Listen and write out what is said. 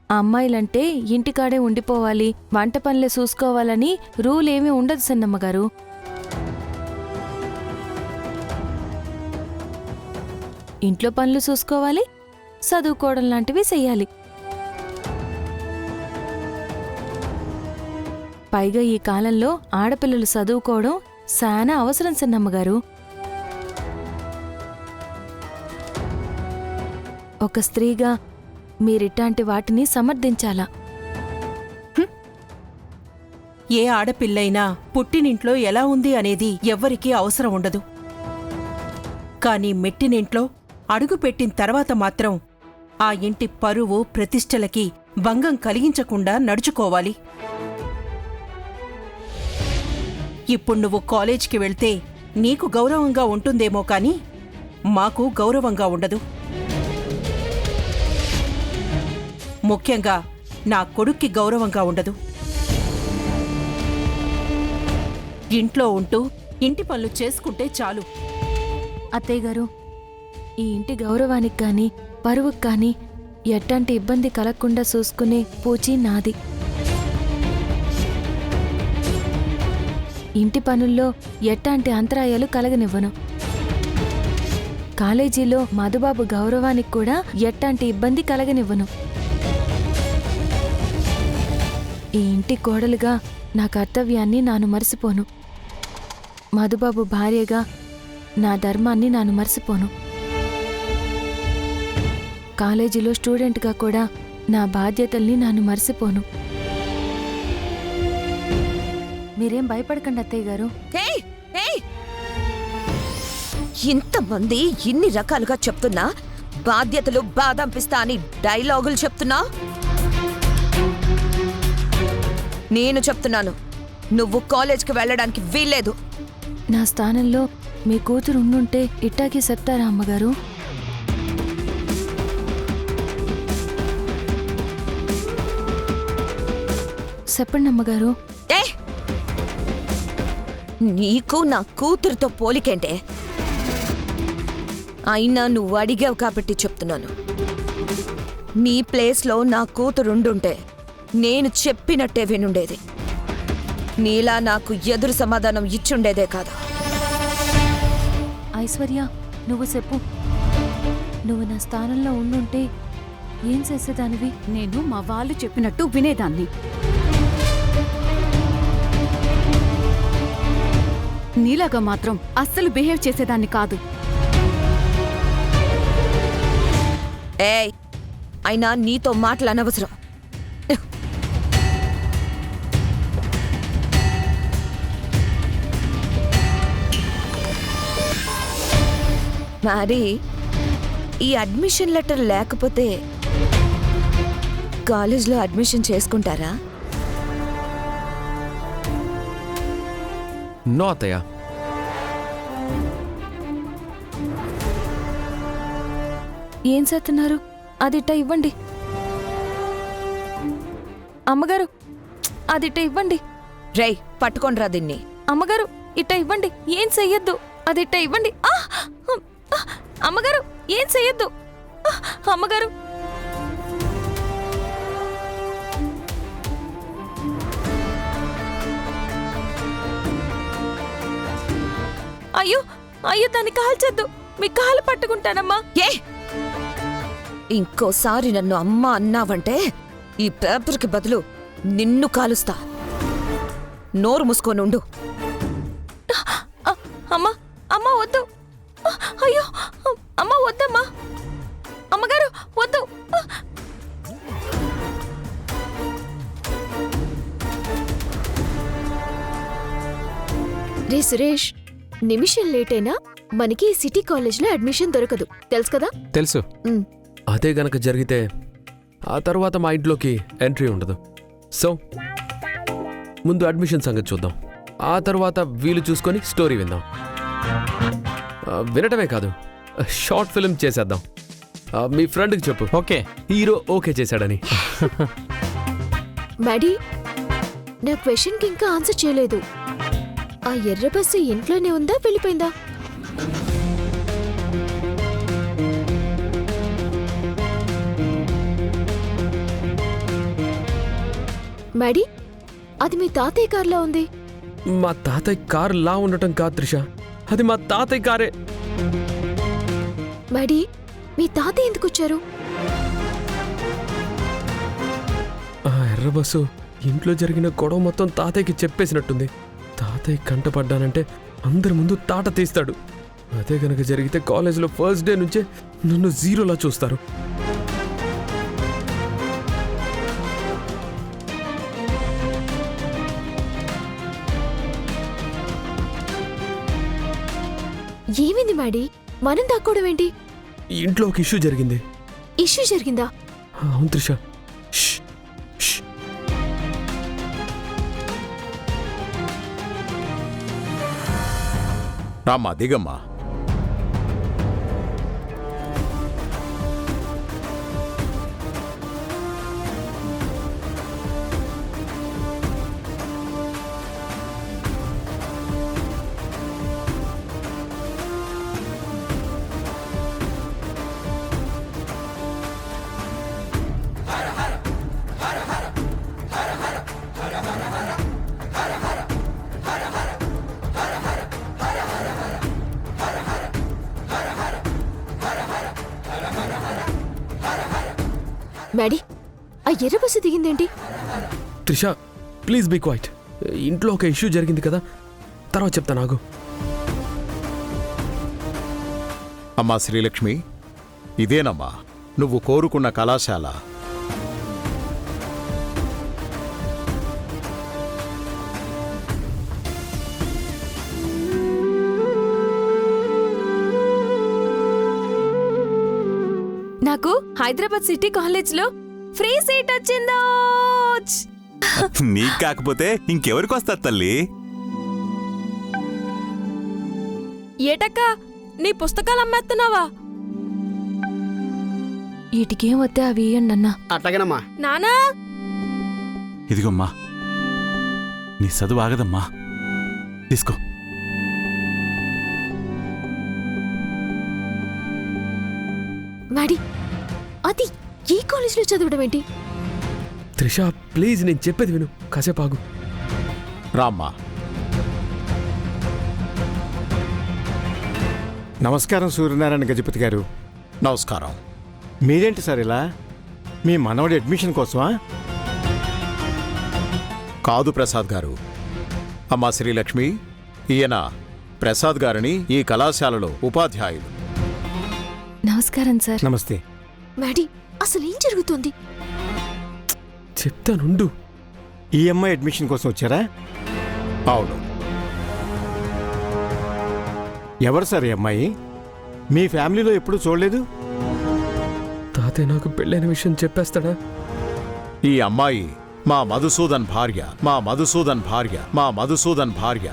ఆ అమ్మాయిలంటే ఇంటికాడే ఉండిపోవాలి, వంట పనులే చూసుకోవాలని రూల్ ఏమీ ఉండదు సన్నమ్మగారు. ఇంట్లో పనులు చూసుకోవాలి, చదువుకోవడం లాంటివి చెయ్యాలి. పైగా ఈ కాలంలో ఆడపిల్లలు చదువుకోవడం చాలా అవసరం సన్నమ్మగారు. ఒక స్త్రీగా మీరిట్లాంటి వాటిని సమర్థించాలా? ఏ ఆడపిల్లైనా పుట్టినింట్లో ఎలా ఉంది అనేది ఎవ్వరికీ అవసరం ఉండదు. కాని మెట్టినింట్లో అడుగుపెట్టిన తర్వాత మాత్రం ఆ ఇంటి పరువు ప్రతిష్టలకి భంగం కలిగించకుండా నడుచుకోవాలి. ఇప్పుడు నువ్వు కాలేజ్కి వెళ్తే నీకు గౌరవంగా ఉంటుందేమో కాని మాకు గౌరవంగా ఉండదు. ముఖ్యంగా నా కొడుక్కి గౌరవంగా ఉండదు. ఇంట్లో ఉంటూ ఇంటి పనులు చేసుకుంటే చాలు. అత్తయ్యగారు, ఈ ఇంటి గౌరవానికి కాని పరువుకి కాని ఎట్లాంటి ఇబ్బంది కలగకుండా చూసుకునే పూచి నాది. ఇంటి పనుల్లో ఎట్లాంటి అంతరాయాలు కలగనివ్వను. కాలేజీలో మధుబాబు గౌరవానికి కూడా ఎట్లాంటి ఇబ్బంది కలగనివ్వను. ఈ ఇంటి కోడలుగా నా కర్తవ్యాన్ని నాను మరిసిపోను. మధుబాబు భార్యగా నా ధర్మాన్ని నాను మరిసిపోను. కాలేజీలో స్టూడెంట్గా కూడా నా బాధ్యతల్ని నాను మరిసిపోను. మీరేం భయపడకండి అత్తయ్య గారు. ఇంతమంది ఇన్ని రకాలుగా చెప్తున్నా బాధ్యతలు బాధంపిస్తా అని డైలాగులు చెప్తున్నా. నేను చెప్తున్నాను, నువ్వు కాలేజ్కి వెళ్ళడానికి వీల్లేదు. నా స్థానంలో మీ కూతురు ఉండుంటే ఇట్టాకి చెప్తారా అమ్మగారు? చెప్పండి అమ్మగారు. నీకు నా కూతురుతో పోలికేంటే? అయినా నువ్వు అడిగావు కాబట్టి చెప్తున్నాను. నీ ప్లేస్లో నా కూతురుండుంటే నేను చెప్పినట్టే వినుండేది. నీలా నాకు ఎదురు సమాధానం ఇచ్చుండేదే కాదు. ఐశ్వర్య, నువ్వు చెప్పు. నువ్వు నా స్థానంలో ఉండుంటే ఏం చేసేదానివి? నేను మా వాళ్ళు చెప్పినట్టు వినేదాన్ని. నీలాగా మాత్రం అస్సలు బిహేవ్ చేసేదాన్ని కాదు. ఏయ్, అయినా నీతో మాటలు అనవసరం. మరి ఈ అడ్మిషన్ లెటర్ లేకపోతే కాలేజ్లో అడ్మిషన్ చేసుకుంటారా? నో అత్తయ్య. ఏం చేస్తున్నారు? అదిట్ట ఇవ్వండి అమ్మగారు. అదిట్ట ఇవ్వండి. రేయ్, పట్టుకోండిరా దీన్ని. అమ్మగారు, ఇట్ట ఇవ్వండి. ఏం చెయ్యొద్దు. అదిట్ట ఇవ్వండి. అమ్మగారు, ఏం చెయ్యొద్దు. అమ్మగారు, అయ్యో అయ్యో, దాన్ని కాల్చొద్దు. మీ కాలు పట్టుకుంటానమ్మా. ఏ, ఇంకోసారి నన్ను అమ్మ అన్నావంటే ఈ పేపర్కి బదులు నిన్ను కాలుస్తా. నోరు మూసుకోనుండు. అమ్మా, అమ్మా వద్దు. అయ్యో, అమ్మా వద్దమ్మా. అమ్మగారు వద్దు. రే సురేష్, నిమిషం లేటైనా మనకి సిటీ కాలేజ్లో అడ్మిషన్ దొరకదు, తెలుసు కదా? తెలుసు. అదే గనక జరిగితే ఆ తర్వాత మా ఇంట్లోకి ఎంట్రీ ఉండదు. సో ముందు అడ్మిషన్ సంగతి చూద్దాం. ఆ తర్వాత వీలు చూసుకొని స్టోరీ విందాం. వినటమే కాదు, షార్ట్ ఫిల్మ్ చేసేద్దాం. మీ ఫ్రెండ్కి చెప్పు, ఓకే హీరో ఓకే చేశాడని. మ్యాడీ, నా క్వశ్చన్కి ఇంకా ఆన్సర్ చేయలేదు. ఆ ఎర్ర బస్సు ఇంట్లోనే ఉందా, వెళ్ళిపోయిందా? మ్యాడీ అది మీ తాతయ్య కార్లో ఉంది. మా తాతయ్య కారు లా ఉండటం కాదు త్రిష, అది మా తాతయ్య కారే. మ్యాడీ మీ తాతయ్య ఎందుకు వచ్చారు? ఆ ఎర్ర బస్సు ఇంట్లో జరిగిన గొడవ మొత్తం తాతయ్యకి చెప్పేసినట్టుంది. తాతయ్య కంటపడ్డానంటే అందరి ముందు తాట తీస్తాడు. అదే గనక జరిగితే కాలేజీలో ఫస్ట్ డే నుంచే నన్ను జీరోలా చూస్తారు. ఏమైంది మ్యాడీ? మనం దాక్కోవడం ఏంటి? ఈ ఇంట్లో ఒక ఇష్యూ జరిగింది. ఇష్యూ జరిగిందా? అవును త్రిష. ష్, ష్. రామ్మా, దిగమ్మా. మ్యాడీ ఆ ఎర్ర బస్సు దిగిందేంటి? Trisha please be quiet. ఇంట్లో ఒక ఇష్యూ జరిగింది కదా, తర్వాత చెప్తా నాకు. అమ్మా శ్రీలక్ష్మి, ఇదేనమ్మా నువ్వు కోరుకున్న కళాశాల. నాకు హైదరాబాద్ సిటీ కాలేజ్లో ఫ్రీ సీట్ వచ్చిందో. నీకు కాకపోతే ఇంకెవరికి వస్తారు తల్లి? ఏటక్క నీ పుస్తకాలు అమ్మేస్తున్నావా? వీటికేం వద్దే అవి ఇయ్యండి అన్నా. అట్టగనమ్మా. నానా ఇదిగోమ్మా, నీ చదువు ఆగదమ్మా, తీసుకో. మ్యాడీ అది ఈ కాలేజ్లో చదవడం ఏంటి? త్రిష ప్లీజ్ నేను చెప్పేది విను, కాసేపు ఆగు. రామ్మా. నమస్కారం సూర్యనారాయణ గజపతి గారు. నమస్కారం. మీరేంటి సార్ ఇలా? మీ మనవడి అడ్మిషన్ కోసమా? కాదు ప్రసాద్ గారు. అమ్మా శ్రీలక్ష్మి, ఈయన ప్రసాద్ గారిని ఈ కళాశాలలో ఉపాధ్యాయులు. నమస్కారం సార్. నమస్తే. మ్యాడీ అసలు ఏం జరుగుతుంది? చెప్తానుండు. ఈ అమ్మాయి అడ్మిషన్ కోసం వచ్చారా? అవును. ఎవరు సార్ ఈ అమ్మాయి? మీ ఫ్యామిలీలో ఎప్పుడూ చూడలేదు. తాతయ్య నాకు పెళ్ళైన విషయం చెప్పేస్తాడా? ఈ అమ్మాయి మా మధుసూదన్ భార్య, మా మధుసూదన్ భార్య, మా మధుసూదన్ భార్య.